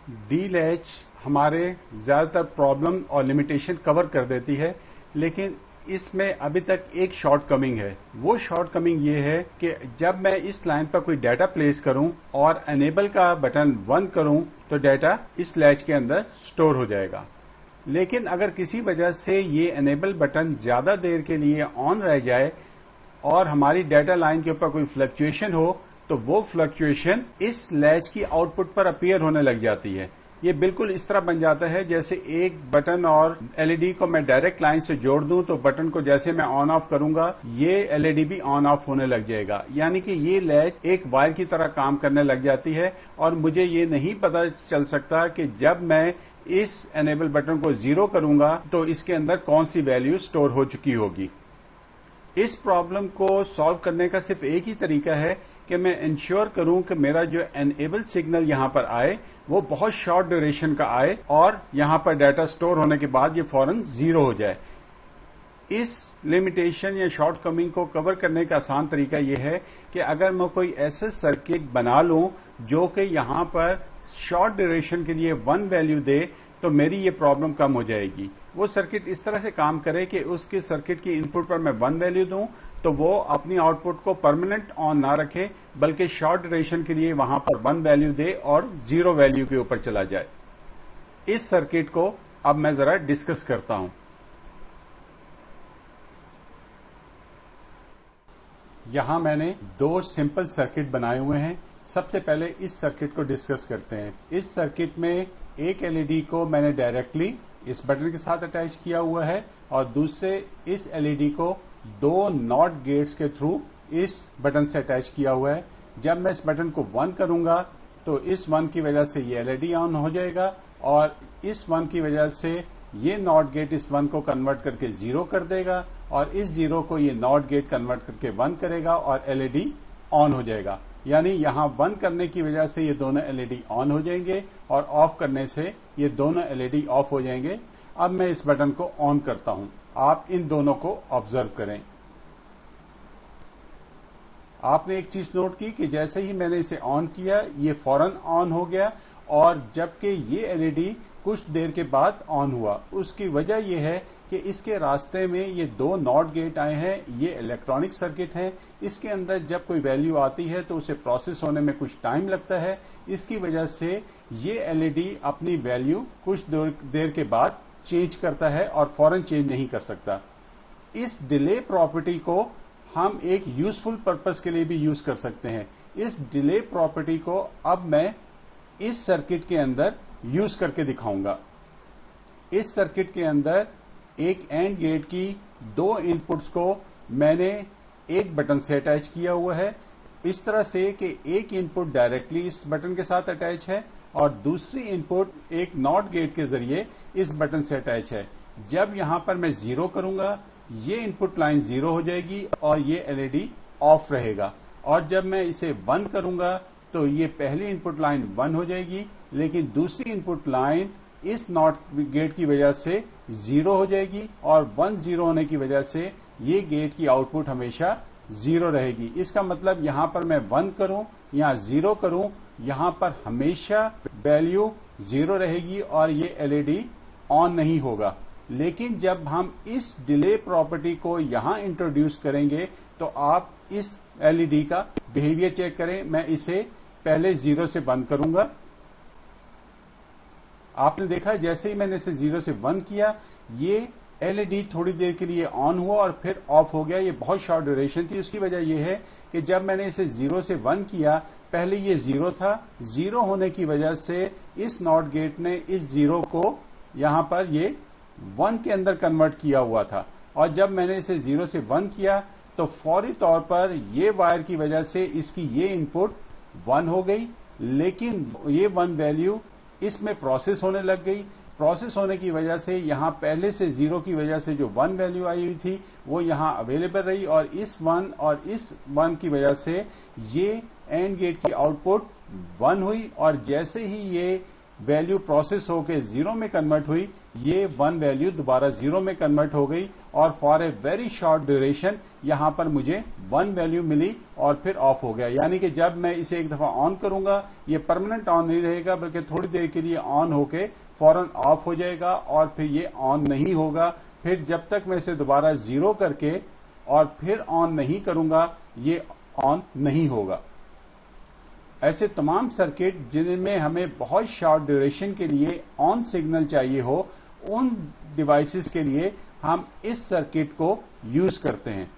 D latch हमारे ज्यादातर problem और लिमिटेशन कवर कर देती है, लेकिन इसमें अभी तक एक शॉर्टकमिंग है। वो शॉर्टकमिंग ये है कि जब मैं इस लाइन पर कोई डाटा प्लेस करूं और एनेबल का बटन 1 करूं तो डाटा इस लैच के अंदर स्टोर हो जाएगा। लेकिन अगर किसी वजह से ये एनेबल बटन ज्यादा देर के लिए ऑन रह जाए और हमारी डाटा लाइन के ऊपर कोई फ्लक्चुएशन हो तो वो फ्लक्चुएशन इस लैच की आउटपुट पर अपीयर होने लग जाती है। ये बिल्कुल इस तरह बन जाता है जैसे एक बटन और एलईडी को मैं डायरेक्ट लाइन से जोड़ दूं तो बटन को जैसे मैं ऑन ऑफ करूंगा ये एलईडी भी ऑन ऑफ होने लग जाएगा। यानी कि ये लैच एक वायर की तरह काम करने लग जाती है और मुझे ये नहीं पता चल सकता कि जब मैं इस एनेबल बटन को 0 करूंगा तो इसके अंदर कौन सी वैल्यू स्टोर हो चुकी होगी। इस प्रॉब्लम को सॉल्व करने का सिर्फ एक ही तरीका है कि मैं इंश्योर करूं कि मेरा जो एनेबल सिग्नल यहां पर आए वो बहुत शॉर्ट ड्यूरेशन का आए और यहां पर डाटा स्टोर होने के बाद ये फौरन 0 हो जाए। इस लिमिटेशन या शॉर्टकमिंग को कवर करने का आसान तरीका यह है कि अगर मैं कोई ऐसे सर्किट बना लूं जो कि यहां पर शॉर्ट ड्यूरेशन के लिए 1 वैल्यू दे तो मेरी ये प्रॉब्लम कम हो जाएगी। वो सर्किट इस तरह से काम करे कि उसके सर्किट की इनपुट पर मैं 1 वैल्यू दूं तो वो अपनी आउटपुट को परमानेंट ऑन ना रखे बल्कि शॉर्ट ड्यूरेशन के लिए वहां पर 1 वैल्यू दे और 0 वैल्यू के ऊपर चला जाए। इस सर्किट को अब मैं जरा डिस्कस करता हूं। यहां मैंने 2 सिंपल सर्किट बनाए हुए हैं। सबसे पहले इस सर्किट को डिस्कस करते हैं। इस सर्किट में एक एलईडी को मैंने डायरेक्टली इस बटन के साथ अटैच किया हुआ है और दूसरे इस एलईडी को 2 नॉट गेट्स के थ्रू इस बटन से अटैच किया हुआ है। जब मैं इस बटन को 1 करूंगा तो इस 1 की वजह से ये एलईडी ऑन हो जाएगा और इस 1 की वजह से ये नॉट गेट इस 1 को कन्वर्ट करके 0 कर देगा और इस 0 को ये नॉट गेट कन्वर्ट करके 1 करेगा और एलईडी ऑन हो जाएगा। यानी यहां 1 करने की वजह से ये दोनों एलईडी ऑन हो जाएंगे और ऑफ करने से ये दोनों एलईडी ऑफ हो जाएंगे। अब मैं इस बटन को ऑन करता हूं। आप इन दोनों को ऑब्जर्व करें। आपने एक चीज नोट की कि जैसे ही मैंने इसे ऑन किया ये फौरन ऑन हो गया और जबकि ये एलईडी कुछ देर के बाद ऑन हुआ। उसकी वजह यह है कि इसके रास्ते में ये 2 नॉट गेट आए हैं। ये इलेक्ट्रॉनिक सर्किट है। इसके अंदर जब कोई वैल्यू आती है तो उसे प्रोसेस होने में कुछ टाइम लगता है। इसकी वजह से ये एलईडी अपनी वैल्यू कुछ देर के बाद चेंज करता है और फौरन चेंज नहीं कर सकता। इस डिले प्रॉपर्टी को हम एक यूजफुल पर्पस के लिए भी यूज कर सकते हैं। इस डिले प्रॉपर्टी को अब मैं इस सर्किट के अंदर यूज करके दिखाऊंगा। इस सर्किट के अंदर एक एंड गेट की 2 इनपुट्स को मैंने एक बटन से अटैच किया हुआ है इस तरह से कि एक इनपुट डायरेक्टली इस बटन के साथ अटैच है और दूसरी इनपुट एक नॉट गेट के जरिए इस बटन से अटैच है। जब यहां पर मैं 0 करूंगा ये इनपुट लाइन 0 हो जाएगी और ये एलईडी ऑफ रहेगा और जब मैं इसे 1 करूंगा तो ये पहली इनपुट लाइन 1 हो जाएगी लेकिन दूसरी इनपुट लाइन इस नॉट गेट की वजह से 0 हो जाएगी और 1 0 होने की वजह से ये गेट की आउटपुट हमेशा 0 रहेगी। इसका मतलब यहां पर मैं 1 करूं या 0 करूं यहां पर हमेशा वैल्यू 0 रहेगी और ये एलईडी ऑन नहीं होगा। लेकिन जब हम इस डिले प्रॉपर्टी को यहां इंट्रोड्यूस करेंगे तो आप इस एलईडी का बिहेवियर चेक करें। मैं इसे पहले 0 से बंद करूंगा। आपने देखा जैसे ही मैंने इसे 0 से 1 किया ये एलईडी थोड़ी देर के लिए ऑन हुआ और फिर ऑफ हो गया। ये बहुत शॉर्ट ड्यूरेशन थी। उसकी वजह यह है कि जब मैंने इसे 0 से 1 किया पहले ये 0 था। 0 होने की वजह से इस नॉट गेट ने इस 0 को यहां पर ये 1 के अंदर कन्वर्ट किया हुआ था और जब मैंने इसे 0 से 1 किया तो फौरी तौर पर ये वायर की वजह से इसकी ये इनपुट 1 हो गई लेकिन ये 1 वैल्यू इसमें प्रोसेस होने लग गई। प्रोसेस होने की वजह से यहां पहले से 0 की वजह से जो 1 वैल्यू आई हुई थी वो यहां अवेलेबल रही और इस 1 और इस 1 की वजह से ये एंड गेट की आउटपुट 1 हुई और जैसे ही ये वैल्यू प्रोसेस होकर 0 में कन्वर्ट हुई, ये 1 वैल्यू दोबारा 0 में कन्वर्ट हो गई और for a very short duration यहां पर मुझे 1 वैल्यू मिली और फिर ऑफ हो गया। यानी कि जब मैं इसे एक दफा ऑन करूंगा ये परमानेंट ऑन नहीं रहेगा, बल्कि थोड़ी देर के लिए ऑन होके फौरन ऑफ हो जाएगा और फिर ये ऑन नहीं होगा। फिर जब तक मैं इसे दोबारा 0 करके और फिर ऑन नहीं करूंगा ये ऑन नहीं होगा। ऐसे तमाम सर्किट जिनमें हमें बहुत शॉर्ट ड्यूरेशन के लिए ऑन सिग्नल चाहिए हो, उन डिवाइसेस के लिए हम इस सर्किट को यूज करते हैं।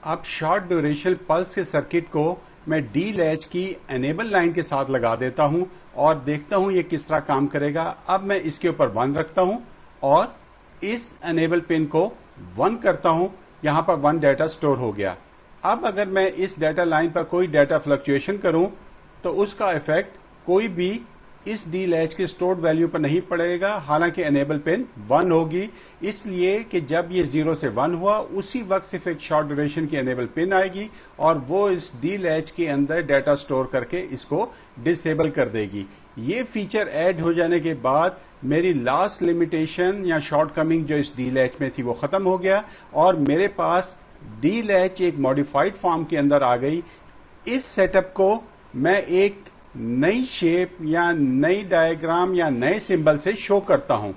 अब शॉर्ट ड्यूरेशन पल्स के सर्किट को मैं डी लैच की एनेबल लाइन के साथ लगा देता हूं और देखता हूं ये किस तरह काम करेगा। अब मैं इसके ऊपर 1 रखता हूं और इस एनेबल पिन को 1 करता हूं, यहां पर 1 डाटा स्टोर हो गया। अब अगर मैं इस डाटा लाइन पर कोई डाटा फ्लक्चुएशन करूं तो उसका इफेक्ट कोई भी इस डी लैच के स्टोर्ड वैल्यू पर नहीं पड़ेगा, हालांकि एनेबल पिन 1 होगी, इसलिए कि जब ये 0 से 1 हुआ उसी वक्त सिर्फ एक शॉर्ट ड्यूरेशन की एनेबल पिन आएगी और वो इस डी लैच के अंदर डाटा स्टोर करके इसको डिसेबल कर देगी। ये फीचर ऐड हो जाने के बाद मेरी लास्ट लिमिटेशन या शॉर्टकमिंग जो इस डी लैच में थी वो खत्म हो गया और मेरे पास डी लैच एक मॉडिफाइड फॉर्म के अंदर आ गई। इस सेटअप को मैं एक नई शेप या नई डायग्राम या नए सिंबल से शो करता हूं।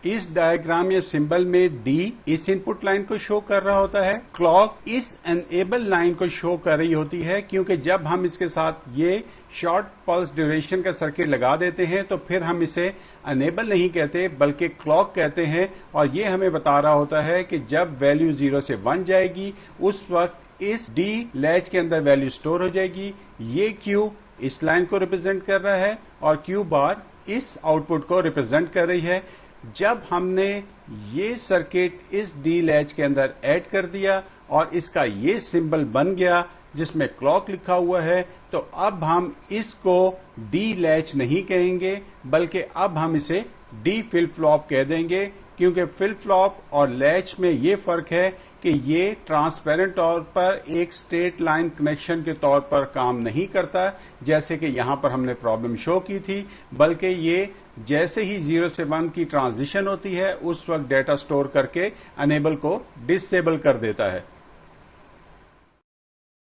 इस डायग्राम या सिंबल में डी इस इनपुट लाइन को शो कर रहा होता है, क्लॉक इस एनेबल लाइन को शो कर रही होती है, क्योंकि जब हम इसके साथ ये शॉर्ट पल्स ड्यूरेशन का सर्किट लगा देते हैं तो फिर हम इसे एनेबल नहीं कहते बल्कि क्लॉक कहते हैं और ये हमें बता रहा होता है कि जब वैल्यू 0 से 1 जाएगी उस वक्त इस डी लैच के अंदर वैल्यू स्टोर हो जाएगी। ये क्यू इस लाइन को रिप्रेजेंट कर रहा है और क्यू बार इस आउटपुट को रिप्रेजेंट कर रही है। जब हमने ये सर्किट इस डी लैच के अंदर ऐड कर दिया और इसका ये सिंबल बन गया जिसमें क्लॉक लिखा हुआ है, तो अब हम इसको डी लैच नहीं कहेंगे बल्कि अब हम इसे डी फ्लिप फ्लॉप कह देंगे, क्योंकि फ्लिप फ्लॉप और लैच में ये फर्क है कि ये ट्रांसपेरेंट तौर पर एक स्ट्रेट लाइन कनेक्शन के तौर पर काम नहीं करता जैसे कि यहां पर हमने प्रॉब्लम शो की थी, बल्कि ये जैसे ही 0 से 1 की ट्रांजिशन होती है उस वक्त डेटा स्टोर करके अनेबल को डिसेबल कर देता है।